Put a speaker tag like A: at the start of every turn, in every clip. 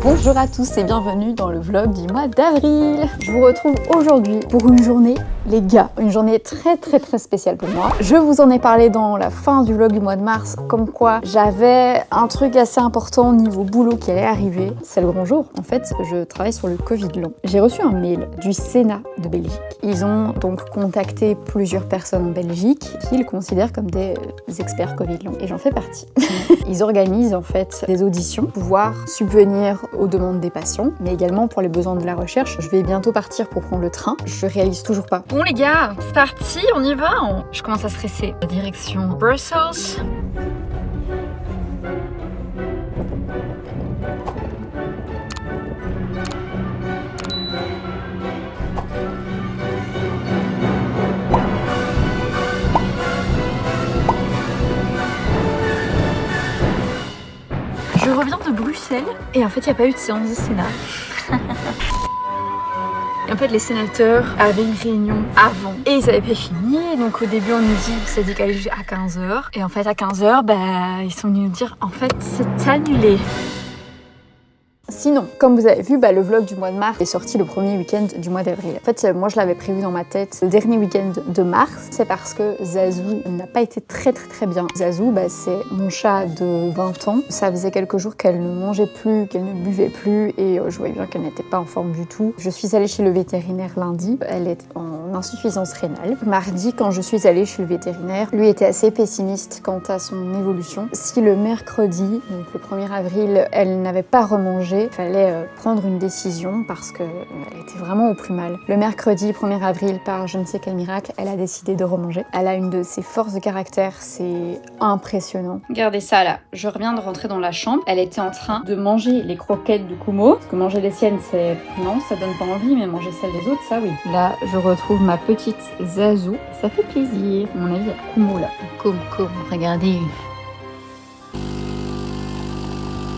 A: Bonjour à tous et bienvenue dans le vlog du mois d'avril. Je vous retrouve aujourd'hui pour une journée, les gars, une journée très spéciale pour moi. Je vous en ai parlé dans la fin du vlog du mois de mars, comme quoi j'avais un truc assez important au niveau boulot qui allait arriver. C'est le grand jour. En fait, je travaille sur le Covid long. J'ai reçu un mail du Sénat de Belgique. Ils ont donc contacté plusieurs personnes en Belgique qu'ils considèrent comme des experts Covid long. Et j'en fais partie. Ils organisent en fait des auditions pour pouvoir subvenir aux demandes des patients, mais également pour les besoins de la recherche. Je vais bientôt partir pour prendre le train. Je réalise toujours pas.
B: Bon les gars, c'est parti, on y va. Je commence à stresser. Direction Brussels. Je reviens de Bruxelles et en fait il n'y a pas eu de séance du Sénat. Et en fait les sénateurs avaient une réunion avant et ils avaient pas fini. Donc au début on nous dit que c'est décalé à 15h. Et en fait à 15h, ils sont venus nous dire en fait c'est annulé.
A: Sinon, comme vous avez vu, le vlog du mois de mars est sorti le premier week-end du mois d'avril. En fait, moi je l'avais prévu dans ma tête le dernier week-end de mars. C'est parce que Zazou n'a pas été très bien. Zazou, c'est mon chat de 20 ans. Ça faisait quelques jours qu'elle ne mangeait plus, qu'elle ne buvait plus et je voyais bien qu'elle n'était pas en forme du tout. Je suis allée chez le vétérinaire lundi. Elle est en insuffisance rénale. Mardi, quand je suis allée chez le vétérinaire, lui était assez pessimiste quant à son évolution. Si le mercredi, donc le 1er avril, elle n'avait pas remangé, il fallait prendre une décision parce qu'elle était vraiment au plus mal. Le mercredi 1er avril, par je ne sais quel miracle, elle a décidé de remanger. Elle a une de ses forces de caractère, c'est impressionnant.
B: Regardez ça là, je reviens de rentrer dans la chambre. Elle était en train de manger les croquettes de Kumo. Parce que manger les siennes, c'est... non, ça donne pas envie, mais manger celles des autres, ça oui. Là, je retrouve ma petite Zazou. Ça fait plaisir. À mon avis, il y a Kumo là. Kumo, regardez.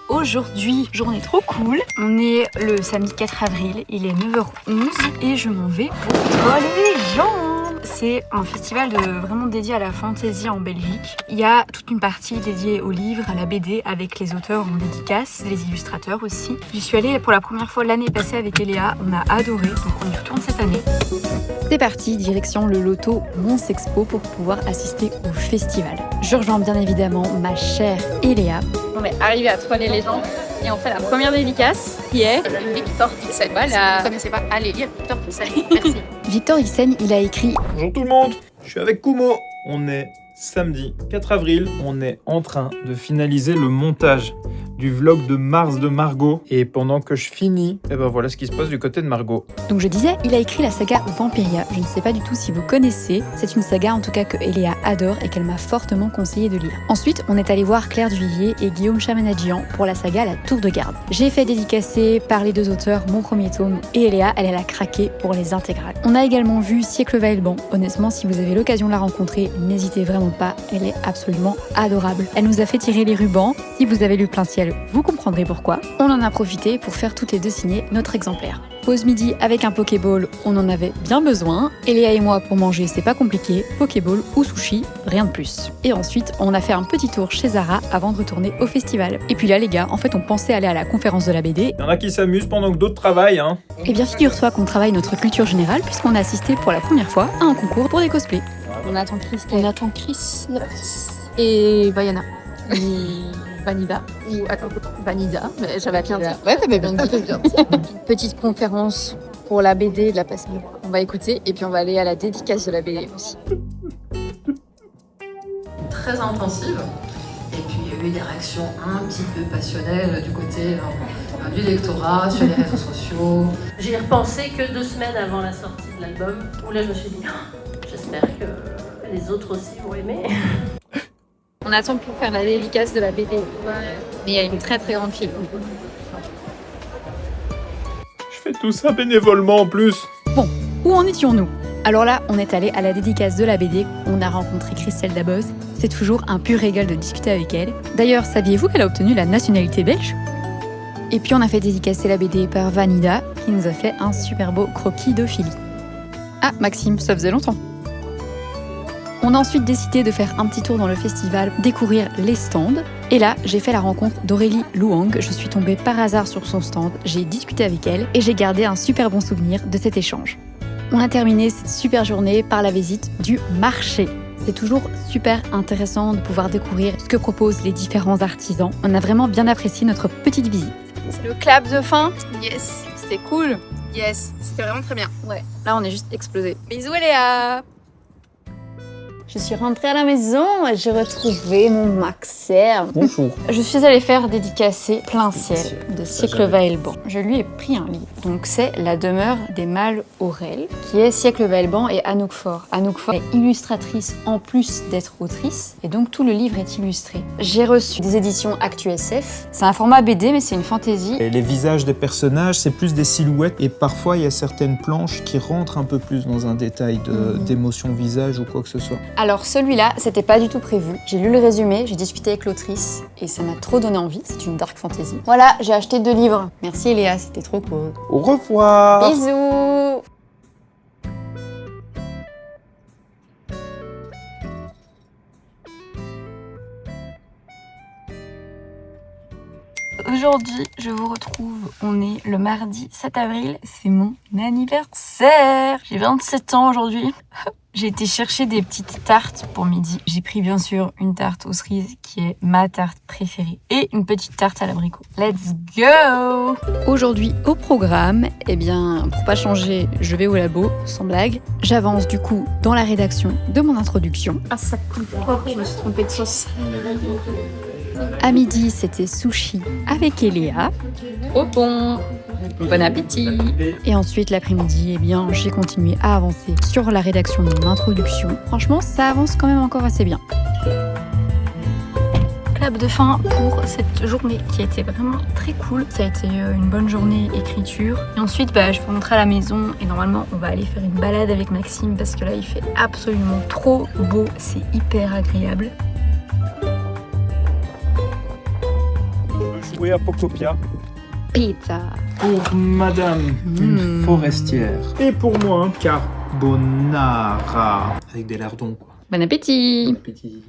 B: Aujourd'hui, journée trop cool. On est le samedi 4 avril, il est 9h11 et je m'en vais pour Troll les jambes. C'est un festival vraiment dédié à la fantaisie en Belgique. Il y a toute une partie dédiée aux livres, à la BD, avec les auteurs en dédicace, les illustrateurs aussi. J'y suis allée pour la première fois l'année passée avec Eléa, on a adoré, donc on y retourne cette année.
A: C'est parti, direction le loto Mons Expo pour pouvoir assister au festival. Je rejoins bien évidemment ma chère Eléa.
B: On est arrivé à Troll les jambes et on fait la première dédicace qui est
C: Victor Hyssen.
B: Voilà.
C: Si vous ne connaissez pas, allez lire Victor Hyssen. Merci.
A: Victor Hyssen, il a écrit
D: Bonjour tout le monde, je suis avec Kumo. On est samedi 4 avril, on est en train de finaliser le montage du vlog de mars de Margot. Et pendant que je finis, voilà ce qui se passe du côté de Margot.
A: Donc je disais, il a écrit la saga Vampiria. Je ne sais pas du tout si vous connaissez. C'est une saga en tout cas que Eléa adore et qu'elle m'a fortement conseillé de lire. Ensuite, on est allé voir Claire Duvillier et Guillaume Chamanadjian pour la saga La Tour de Garde. J'ai fait dédicacer par les deux auteurs mon premier tome et Eléa, elle a craqué pour les intégrales. On a également vu Siècle Vailban. Honnêtement, si vous avez l'occasion de la rencontrer, n'hésitez vraiment pas, elle est absolument adorable. Elle nous a fait tirer les rubans. Si vous avez lu Plein Ciel, vous comprendrez pourquoi. On en a profité pour faire toutes les deux signer notre exemplaire. Pause midi avec un Pokéball, on en avait bien besoin. Eléa et moi pour manger, c'est pas compliqué. Pokéball ou sushi, rien de plus. Et ensuite, on a fait un petit tour chez Zara avant de retourner au festival. Et puis là les gars, en fait on pensait aller à la conférence de la BD.
D: Il y en a qui s'amusent pendant que d'autres travaillent, hein.
A: Et bien figure-toi qu'on travaille notre culture générale puisqu'on a assisté pour la première fois à un concours pour des cosplays.
B: On attend Chris.
C: On attend Chris et Vaiana. Vanida. Ou attends, Vanida. Mais j'avais bien dit. Ouais, t'avais bien dit.
B: Petite conférence pour la BD de la passe. On va écouter et puis on va aller à la dédicace de la BD aussi.
E: Très intensive. Et puis il y a eu des réactions un petit peu passionnelles du côté du lectorat, sur les réseaux sociaux.
F: J'y ai repensé que 2 semaines avant la sortie de l'album, où là je me suis dit, j'espère que les autres aussi vont aimer.
B: On attend pour faire la dédicace de la BD. Mais il y a une très grande file.
D: Je fais tout ça bénévolement en plus.
A: Bon, où en étions-nous ? Alors là, on est allé à la dédicace de la BD, on a rencontré Christelle Dabos. C'est toujours un pur régal de discuter avec elle. D'ailleurs, saviez-vous qu'elle a obtenu la nationalité belge ? Et puis on a fait dédicacer la BD par Vanida, qui nous a fait un super beau croquis d'Ophélie. Ah, Maxime, ça faisait longtemps. On a ensuite décidé de faire un petit tour dans le festival, découvrir les stands. Et là, j'ai fait la rencontre d'Aurélie Luang. Je suis tombée par hasard sur son stand, j'ai discuté avec elle et j'ai gardé un super bon souvenir de cet échange. On a terminé cette super journée par la visite du marché. C'est toujours super intéressant de pouvoir découvrir ce que proposent les différents artisans. On a vraiment bien apprécié notre petite visite.
B: C'est le clap de fin. Yes, c'était cool. Yes, c'était vraiment très bien.
A: Ouais, là on est juste explosé.
B: Bisous Léa.
A: Je suis rentrée à la maison et j'ai retrouvé mon maxeur.
D: Bonjour.
A: Je suis allée faire dédicacer Plein ciel de Siècle Vaelban. Je lui ai pris un livre. Donc c'est La demeure des mâles Aurel, qui est Siècle Vaelban et Anouk Faure. Anouk Faure est illustratrice en plus d'être autrice, et donc tout le livre est illustré. J'ai reçu des éditions ActuSF. C'est un format BD, mais c'est une fantaisie.
D: Et les visages des personnages, c'est plus des silhouettes. Et parfois, il y a certaines planches qui rentrent un peu plus dans un détail d'émotion visage ou quoi que ce soit.
A: Alors celui-là, c'était pas du tout prévu. J'ai lu le résumé, j'ai discuté avec l'autrice et ça m'a trop donné envie. C'est une dark fantasy. Voilà, j'ai acheté 2 livres. Merci Léa, c'était trop cool.
D: Au revoir.
A: Bisous.
B: Aujourd'hui, je vous retrouve. On est le mardi 7 avril. C'est mon anniversaire. J'ai 27 ans aujourd'hui. J'ai été chercher des petites tartes pour midi. J'ai pris bien sûr une tarte aux cerises qui est ma tarte préférée et une petite tarte à l'abricot. Let's go!
A: Aujourd'hui au programme, pour pas changer, je vais au labo, sans blague. J'avance du coup dans la rédaction de mon introduction.
B: Ah, ça coule propre, je me suis trompée de sauce.
A: À midi, c'était sushi avec Eléa.
C: Trop bon. Bon appétit.
A: Et ensuite, l'après-midi, j'ai continué à avancer sur la rédaction de mon introduction. Franchement, ça avance quand même encore assez bien.
B: Clap de fin pour cette journée qui a été vraiment très cool. Ça a été une bonne journée écriture. Et ensuite, je vais rentrer à la maison et normalement, on va aller faire une balade avec Maxime parce que là, il fait absolument trop beau. C'est hyper agréable.
D: Jouer à Pocopia.
A: Pizza.
D: Pour madame, une forestière. Et pour moi, un carbonara. Avec des lardons, quoi.
A: Bon appétit.
D: Bon appétit.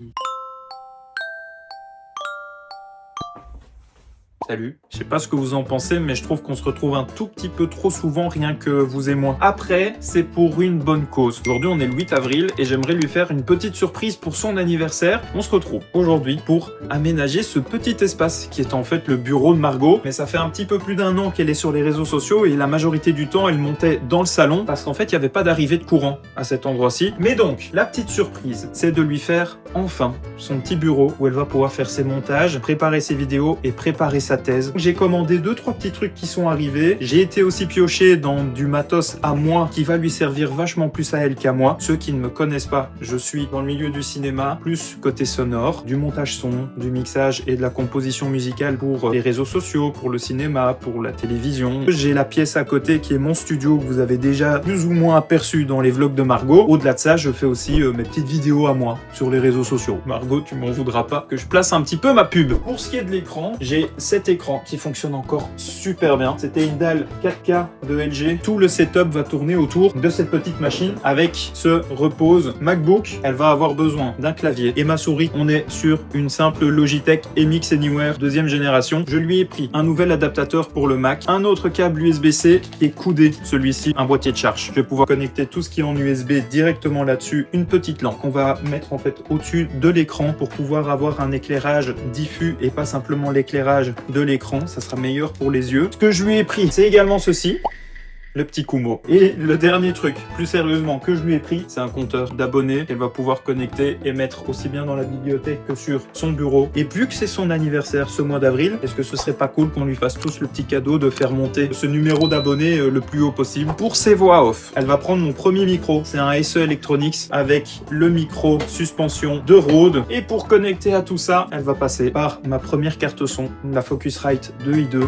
D: Salut. Je sais pas ce que vous en pensez, mais je trouve qu'on se retrouve un tout petit peu trop souvent, rien que vous et moi. Après, c'est pour une bonne cause. Aujourd'hui, on est le 8 avril et j'aimerais lui faire une petite surprise pour son anniversaire. On se retrouve aujourd'hui pour aménager ce petit espace qui est en fait le bureau de Margot. Mais ça fait un petit peu plus d'1 an qu'elle est sur les réseaux sociaux et la majorité du temps, elle montait dans le salon parce qu'en fait, il n'y avait pas d'arrivée de courant à cet endroit-ci. Mais donc, la petite surprise, c'est de lui faire enfin son petit bureau où elle va pouvoir faire ses montages, préparer ses vidéos et préparer sa thèse. J'ai commandé 2-3 petits trucs qui sont arrivés. J'ai été aussi pioché dans du matos à moi qui va lui servir vachement plus à elle qu'à moi. Ceux qui ne me connaissent pas, je suis dans le milieu du cinéma, plus côté sonore, du montage son, du mixage et de la composition musicale pour les réseaux sociaux, pour le cinéma, pour la télévision. J'ai la pièce à côté qui est mon studio que vous avez déjà plus ou moins aperçu dans les vlogs de Margot. Au-delà de ça, je fais aussi mes petites vidéos à moi sur les réseaux sociaux. Margot, tu m'en voudras pas que je place un petit peu ma pub. Pour ce qui est de l'écran, j'ai cet écran qui fonctionne encore super bien. C'était une dalle 4K de LG. Tout le setup va tourner autour de cette petite machine avec ce repose MacBook. Elle va avoir besoin d'un clavier et ma souris. On est sur une simple Logitech MX Anywhere 2e génération. Je lui ai pris un nouvel adaptateur pour le Mac, un autre câble USB-C qui est coudé, celui-ci, un boîtier de charge. Je vais pouvoir connecter tout ce qui est en USB directement là-dessus. Une petite lampe qu'on va mettre en fait au-dessus de l'écran pour pouvoir avoir un éclairage diffus et pas simplement l'éclairage de l'écran. Ça sera meilleur pour les yeux. Ce que je lui ai pris, c'est également ceci. Le petit Kumo. Et le dernier truc, plus sérieusement, que je lui ai pris, c'est un compteur d'abonnés qu'elle va pouvoir connecter et mettre aussi bien dans la bibliothèque que sur son bureau. Et vu que c'est son anniversaire ce mois d'avril, est-ce que ce serait pas cool qu'on lui fasse tous le petit cadeau de faire monter ce numéro d'abonnés le plus haut possible? Pour ses voix off, elle va prendre mon premier micro. C'est un SE Electronics avec le micro suspension de Rode. Et pour connecter à tout ça, elle va passer par ma première carte son, la Focusrite 2i2.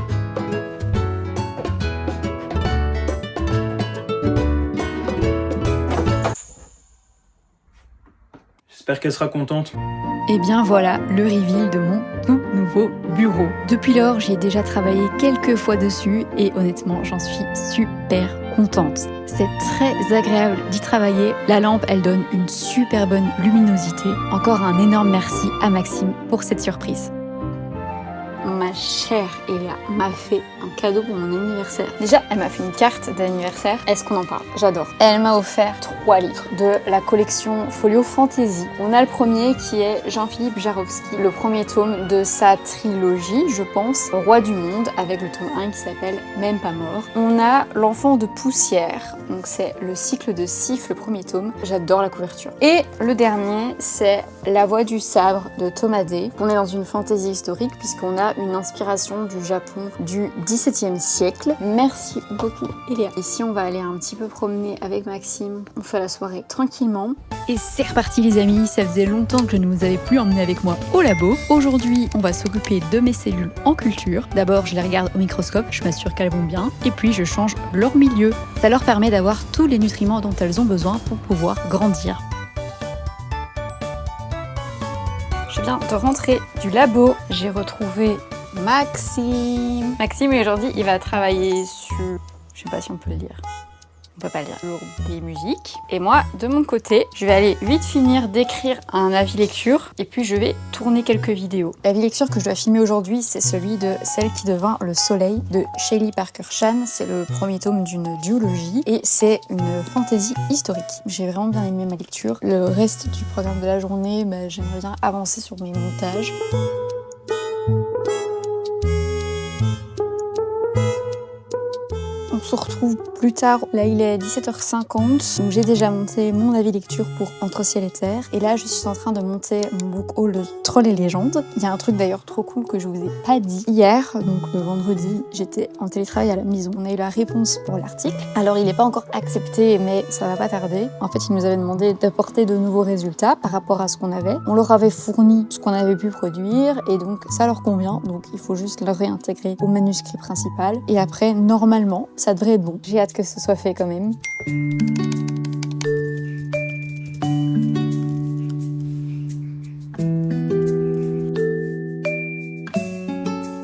D: J'espère qu'elle sera contente.
A: Et bien voilà le reveal de mon tout nouveau bureau. Depuis lors, j'ai déjà travaillé quelques fois dessus et honnêtement, j'en suis super contente. C'est très agréable d'y travailler. La lampe, elle donne une super bonne luminosité. Encore un énorme merci à Maxime pour cette surprise.
B: Ma chère Elia m'a fait un cadeau pour mon anniversaire. Déjà, elle m'a fait une carte d'anniversaire. Est-ce qu'on en parle? J'adore. Elle m'a offert 3 livres de la collection Folio Fantasy. On a le premier qui est Jean-Philippe Jarowski, le premier tome de sa trilogie, je pense, Roi du Monde, avec le tome 1 qui s'appelle Même pas mort. On a L'Enfant de poussière, donc c'est le cycle de Sif, le premier tome. J'adore la couverture. Et le dernier, c'est La Voix du sabre de Thomas Day. On est dans une fantaisie historique puisqu'on a une inspiration du Japon du XVIIe siècle. Merci beaucoup, Elia. Ici, on va aller un petit peu promener avec Maxime. On fait la soirée tranquillement.
A: Et c'est reparti les amis, ça faisait longtemps que je ne vous avais plus emmené avec moi au labo. Aujourd'hui, on va s'occuper de mes cellules en culture. D'abord, je les regarde au microscope, je m'assure qu'elles vont bien. Et puis, je change leur milieu. Ça leur permet d'avoir tous les nutriments dont elles ont besoin pour pouvoir grandir.
B: Je viens de rentrer du labo. J'ai retrouvé Maxime. Maxime, aujourd'hui, il va travailler sur... Je sais pas si on peut le dire. On peut pas le dire. Sur des musiques. Et moi, de mon côté, je vais aller vite finir d'écrire un avis lecture. Et puis, je vais tourner quelques vidéos. L'avis lecture que je dois filmer aujourd'hui, c'est celui de Celle qui devint le soleil de Shelley Parker Chan. C'est le premier tome d'une duologie. Et c'est une fantaisie historique. J'ai vraiment bien aimé ma lecture. Le reste du programme de la journée, j'aimerais bien avancer sur mes montages. On se retrouve plus tard. Là, il est 17h50. Donc, j'ai déjà monté mon avis lecture pour Entre ciel et terre. Et là, je suis en train de monter mon book haul de Trolls et légendes. Il y a un truc d'ailleurs trop cool que je vous ai pas dit. Hier, donc le vendredi, j'étais en télétravail à la maison. On a eu la réponse pour l'article. Alors, il n'est pas encore accepté, mais ça va pas tarder. En fait, ils nous avaient demandé d'apporter de nouveaux résultats par rapport à ce qu'on avait. On leur avait fourni ce qu'on avait pu produire et donc ça leur convient. Donc, il faut juste le réintégrer au manuscrit principal. Et après, normalement, ça devrait être bon. J'ai hâte que ce soit fait quand même.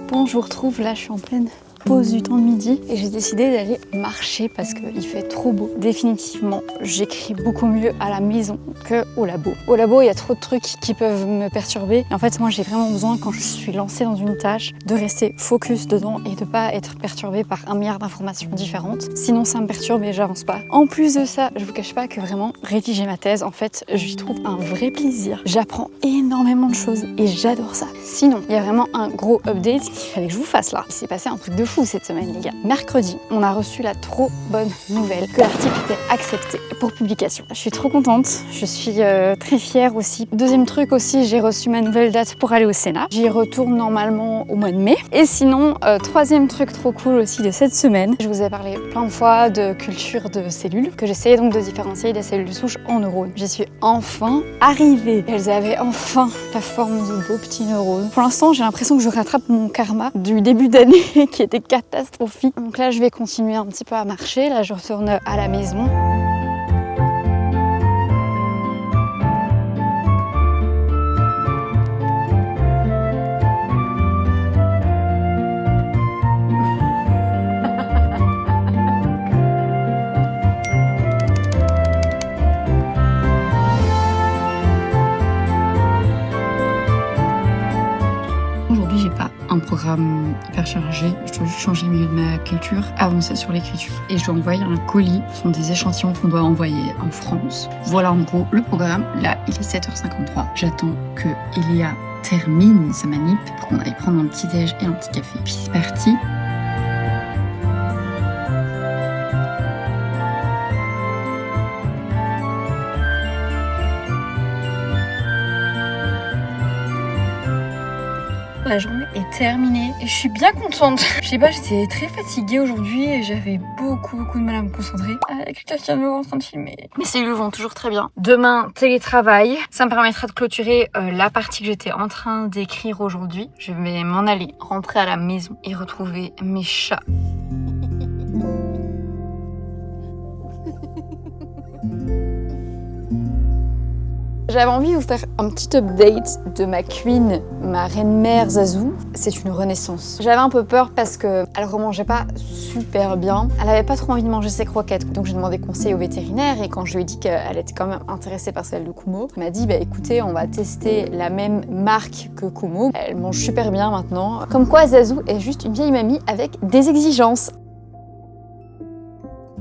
B: Bon, je vous retrouve là, je suis en pleine pause du temps de midi et j'ai décidé d'aller marcher parce qu'il fait trop beau. Définitivement, j'écris beaucoup mieux à la maison qu'au labo. Au labo, il y a trop de trucs qui peuvent me perturber. Et en fait, moi, j'ai vraiment besoin, quand je suis lancée dans une tâche, de rester focus dedans et de pas être perturbée par un milliard d'informations différentes. Sinon, ça me perturbe et j'avance pas. En plus de ça, je vous cache pas que vraiment, rédiger ma thèse, en fait, j'y trouve un vrai plaisir. J'apprends énormément de choses et j'adore ça. Sinon, il y a vraiment un gros update qu'il fallait que je vous fasse là. Il s'est passé un truc de fou cette semaine, les gars. Mercredi, on a reçu la trop bonne nouvelle que l'article était accepté pour publication. Je suis trop contente, je suis très fière aussi. Deuxième truc aussi, j'ai reçu ma nouvelle date pour aller au Sénat. J'y retourne normalement au mois de mai. Et sinon, troisième truc trop cool aussi de cette semaine, je vous ai parlé plein de fois de culture de cellules, que j'essayais donc de différencier des cellules souches en neurones. J'y suis enfin arrivée. Elles avaient enfin la forme de beaux petits neurones. Pour l'instant, j'ai l'impression que je rattrape mon karma du début d'année qui était catastrophique. Donc là, je vais continuer un petit peu à marcher. Là, je retourne à la maison. Aujourd'hui, j'ai pas un programme hyper chargé. Je dois juste changer le milieu de ma culture, avancer sur l'écriture. Et je dois envoyer un colis. Ce sont des échantillons qu'on doit envoyer en France. Voilà en gros le programme. Là, il est 7h53. J'attends que Elia termine sa manip pour qu'on aille prendre un petit déj et un petit café. Puis c'est parti. La journée est terminée et je suis bien contente. Je sais pas, j'étais très fatiguée aujourd'hui et j'avais beaucoup de mal à me concentrer. Quelqu'un qui vient de me voir en train de filmer. Mes cellules vont toujours très bien. Demain, télétravail. Ça me permettra de clôturer la partie que j'étais en train d'écrire aujourd'hui. Je vais m'en aller, rentrer à la maison et retrouver mes chats. J'avais envie de vous faire un petit update de ma queen, ma reine-mère Zazu. C'est une renaissance. J'avais un peu peur parce qu'elle remangeait pas super bien. Elle avait pas trop envie de manger ses croquettes. Donc j'ai demandé conseil au vétérinaire et quand je lui ai dit qu'elle était quand même intéressée par celle de Kumo, elle m'a dit bah écoutez, on va tester la même marque que Kumo. Elle mange super bien maintenant. Comme quoi Zazu est juste une vieille mamie avec des exigences.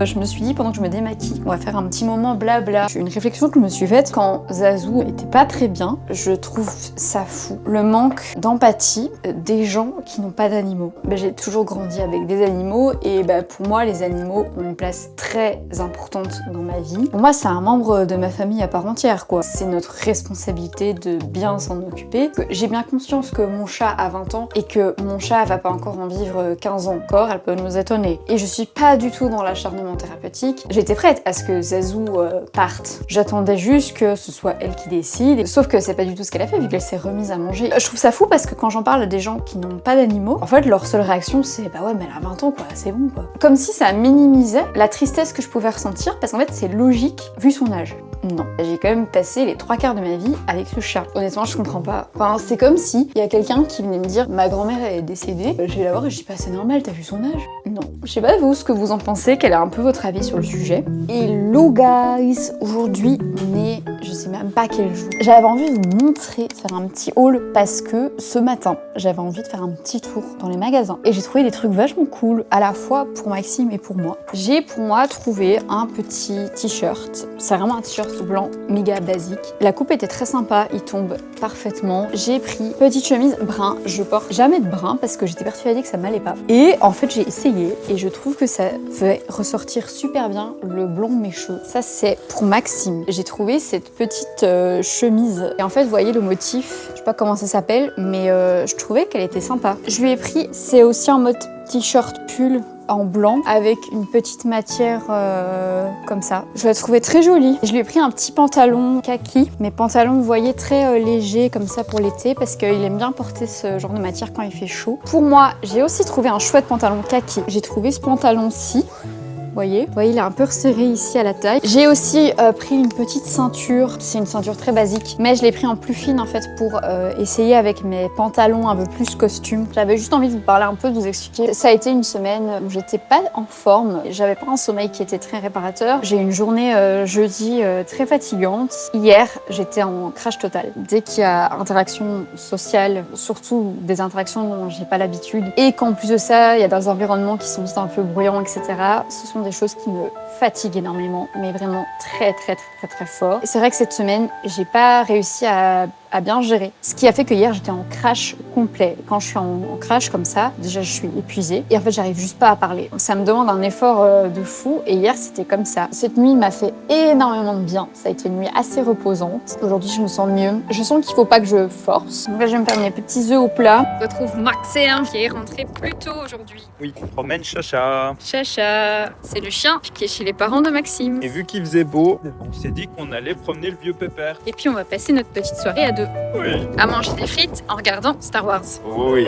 B: Je me suis dit pendant que je me démaquille, on va faire un petit moment blabla. Une réflexion que je me suis faite quand Zazu était pas très bien, je trouve ça fou. Le manque d'empathie des gens qui n'ont pas d'animaux. J'ai toujours grandi avec des animaux et pour moi les animaux ont une place très importante dans ma vie. Pour moi c'est un membre de ma famille à part entière quoi. C'est notre responsabilité de bien s'en occuper. J'ai bien conscience que mon chat a 20 ans et que mon chat va pas encore en vivre 15 ans encore, elle peut nous étonner. Et je suis pas du tout dans l'acharnement thérapeutique. J'étais prête à ce que Zazu parte. J'attendais juste que ce soit elle qui décide. Sauf que c'est pas du tout ce qu'elle a fait vu qu'elle s'est remise à manger. Je trouve ça fou parce que quand j'en parle à des gens qui n'ont pas d'animaux, en fait leur seule réaction c'est bah ouais mais elle a 20 ans quoi, c'est bon quoi. Comme si ça minimisait la tristesse que je pouvais ressentir parce qu'en fait c'est logique vu son âge. Non. J'ai quand même passé les 3/4 de ma vie avec ce chat. Honnêtement, je comprends pas. Enfin, c'est comme si il y a quelqu'un qui venait me dire ma grand-mère est décédée. Je vais la voir et je dis pas c'est normal, t'as vu son âge? Non. Je sais pas vous ce que vous en pensez, quel est un peu votre avis sur le sujet. Hello guys! Aujourd'hui, on est, je sais même pas quel jour. J'avais envie de vous montrer, de faire un petit haul parce que ce matin, j'avais envie de faire un petit tour dans les magasins et j'ai trouvé des trucs vachement cool à la fois pour Maxime et pour moi. J'ai pour moi trouvé un petit t-shirt. C'est vraiment un t-shirt blanc méga basique. La coupe était très sympa, il tombe parfaitement. J'ai pris petite chemise brun. Je porte jamais de brun parce que j'étais persuadée que ça m'allait pas. Et en fait, j'ai essayé et je trouve que ça fait ressortir super bien le blond de mes cheveux. Ça, c'est pour Maxime. J'ai trouvé cette petite chemise. Et en fait, vous voyez le motif, je sais pas comment ça s'appelle, mais je trouvais qu'elle était sympa. Je lui ai pris, c'est aussi en mode t-shirt pull en blanc avec une petite matière comme ça. Je la trouvais très jolie. Je lui ai pris un petit pantalon kaki. Mes pantalons, vous voyez, très légers comme ça pour l'été parce qu'il aime bien porter ce genre de matière quand il fait chaud. Pour moi, j'ai aussi trouvé un chouette pantalon kaki. J'ai trouvé ce pantalon-ci. Vous voyez, il est un peu resserré ici à la taille. J'ai aussi pris une petite ceinture. C'est une ceinture très basique, mais je l'ai pris en plus fine en fait pour essayer avec mes pantalons un peu plus costume. J'avais juste envie de vous parler un peu, de vous expliquer. Ça a été une semaine où j'étais pas en forme. J'avais pas un sommeil qui était très réparateur. J'ai eu une journée jeudi très fatigante. Hier, j'étais en crash total. Dès qu'il y a interaction sociale, surtout des interactions dont j'ai pas l'habitude, et qu'en plus de ça, il y a des environnements qui sont juste un peu bruyants, etc. Ce sont des choses qui me fatiguent énormément, mais vraiment très fort. Et c'est vrai que cette semaine, j'ai pas réussi à bien gérer. Ce qui a fait que hier, j'étais en crash complet. Quand je suis en crash comme ça, déjà, je suis épuisée. Et en fait, j'arrive juste pas à parler. Ça me demande un effort de fou. Et hier, c'était comme ça. Cette nuit m'a fait énormément de bien. Ça a été une nuit assez reposante. Aujourd'hui, je me sens mieux. Je sens qu'il faut pas que je force. Donc là, je vais me faire mes petits œufs au plat. Je retrouve Maxime qui est rentré plus tôt aujourd'hui.
D: Oui, on promène Chacha.
B: Chacha, c'est le chien qui est chez les parents de Maxime.
D: Et vu qu'il faisait beau, on s'est dit qu'on allait promener le vieux pépère.
B: Et puis, on va passer notre petite soirée à deux.
D: Oui.
B: À manger des frites en regardant Star Wars.
D: Oui.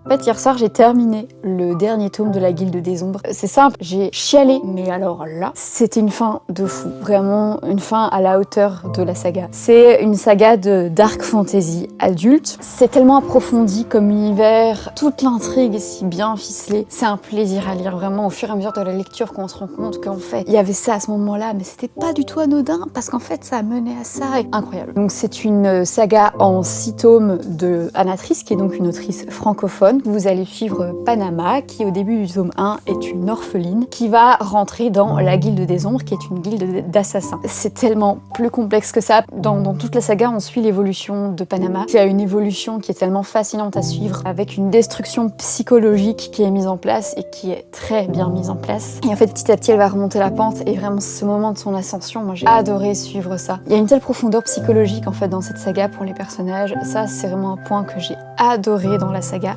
B: En fait, hier soir, j'ai terminé le dernier tome de la Guilde des Ombres. C'est simple, j'ai chialé, mais alors là, c'était une fin de fou. Vraiment, une fin à la hauteur de la saga. C'est une saga de dark fantasy adulte. C'est tellement approfondi comme univers. Toute l'intrigue est si bien ficelée. C'est un plaisir à lire, vraiment, au fur et à mesure de la lecture qu'on se rend compte qu'en fait, il y avait ça à ce moment-là, mais c'était pas du tout anodin, parce qu'en fait, ça a mené à ça. Incroyable. Donc, c'est une saga en 6 tomes de Anatrice, qui est donc une autrice francophone. Vous allez suivre Panama, qui au début du tome 1 est une orpheline, qui va rentrer dans la Guilde des Ombres, qui est une guilde d'assassins. C'est tellement plus complexe que ça. Dans toute la saga, on suit l'évolution de Panama, qui a une évolution qui est tellement fascinante à suivre, avec une destruction psychologique qui est mise en place et qui est très bien mise en place. Et en fait, petit à petit, elle va remonter la pente, et vraiment, ce moment de son ascension, moi j'ai adoré suivre ça. Il y a une telle profondeur psychologique en fait dans cette saga pour les personnages. Ça, c'est vraiment un point que j'ai adoré dans la saga.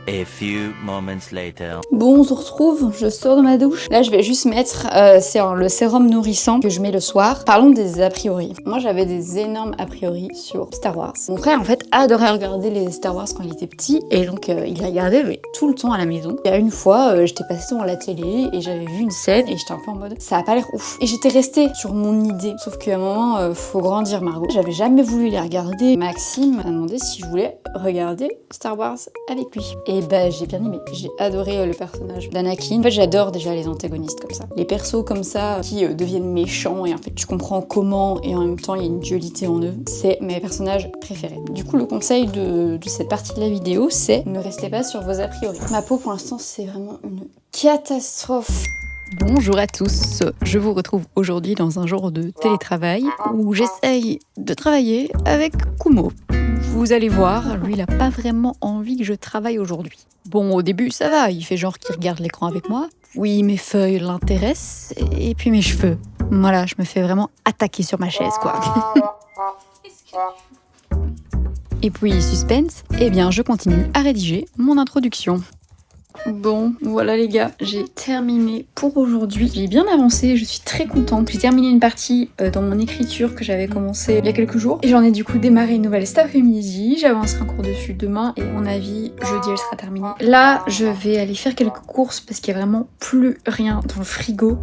G: A few moments later.
B: Bon, on se retrouve, je sors de ma douche. Là, je vais juste mettre le sérum nourrissant que je mets le soir. Parlons des a priori. Moi, j'avais des énormes a priori sur Star Wars. Mon frère, en fait, adorait regarder les Star Wars quand il était petit. Et donc, il regardait tout le temps à la maison. Il y a une fois, j'étais passée devant la télé et j'avais vu une scène et j'étais un peu en mode ça a pas l'air ouf. Et j'étais restée sur mon idée. Sauf qu'à un moment, faut grandir, Margot. J'avais jamais voulu les regarder. Maxime m'a demandé si je voulais regarder Star Wars avec lui. Et bah, j'ai bien aimé. J'ai adoré le personnage d'Anakin. En fait, j'adore déjà les antagonistes comme ça. Les persos comme ça qui deviennent méchants et en fait, tu comprends comment et en même temps, il y a une dualité en eux. C'est mes personnages préférés. Du coup, le conseil de cette partie de la vidéo, c'est ne restez pas sur vos a priori. Ma peau, pour l'instant, c'est vraiment une catastrophe.
A: Bonjour à tous, je vous retrouve aujourd'hui dans un jour de télétravail où j'essaye de travailler avec Kumo. Vous allez voir, lui il a pas vraiment envie que je travaille aujourd'hui. Bon, au début ça va, il fait genre qu'il regarde l'écran avec moi. Oui, mes feuilles l'intéressent et puis mes cheveux. Voilà, je me fais vraiment attaquer sur ma chaise quoi. Et puis suspense, eh bien je continue à rédiger mon introduction. Bon, voilà les gars, j'ai terminé pour aujourd'hui. J'ai bien avancé, je suis très contente. J'ai terminé une partie dans mon écriture que j'avais commencé il y a quelques jours. Et j'en ai du coup démarré une nouvelle cet après-midi. J'avancerai un cours dessus demain et à mon avis, jeudi elle sera terminée. Là, je vais aller faire quelques courses parce qu'il n'y a vraiment plus rien dans le frigo.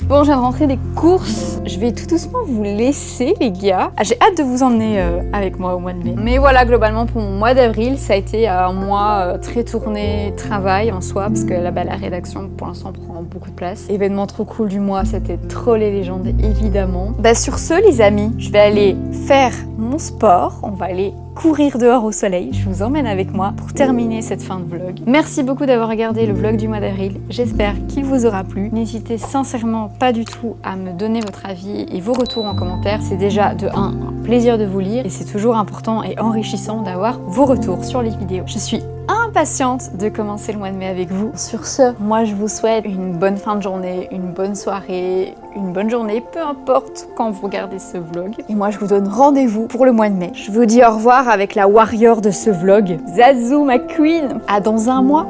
A: Bon, je viens de rentrer des courses. Je vais tout doucement vous laisser, les gars. J'ai hâte de vous emmener avec moi au mois de mai. Mais voilà, globalement, pour mon mois d'avril, ça a été un mois très tourné travail en soi, parce que là-bas, la rédaction, pour l'instant, prend beaucoup de place. Événement trop cool du mois, c'était Troll et Légendes, évidemment. Bah, sur ce, les amis, je vais aller faire mon sport. On va aller courir dehors au soleil. Je vous emmène avec moi pour terminer cette fin de vlog. Merci beaucoup d'avoir regardé le vlog du mois d'avril. J'espère qu'il vous aura plu. N'hésitez sincèrement pas du tout à me donner votre avis et vos retours en commentaire. C'est déjà de un plaisir de vous lire et c'est toujours important et enrichissant d'avoir vos retours sur les vidéos. Je suis impatiente de commencer le mois de mai avec vous. Sur ce, moi je vous souhaite une bonne fin de journée, une bonne soirée, une bonne journée, peu importe quand vous regardez ce vlog. Et moi je vous donne rendez-vous pour le mois de mai. Je vous dis au revoir avec la warrior de ce vlog, Zazou, ma queen. À dans un mois.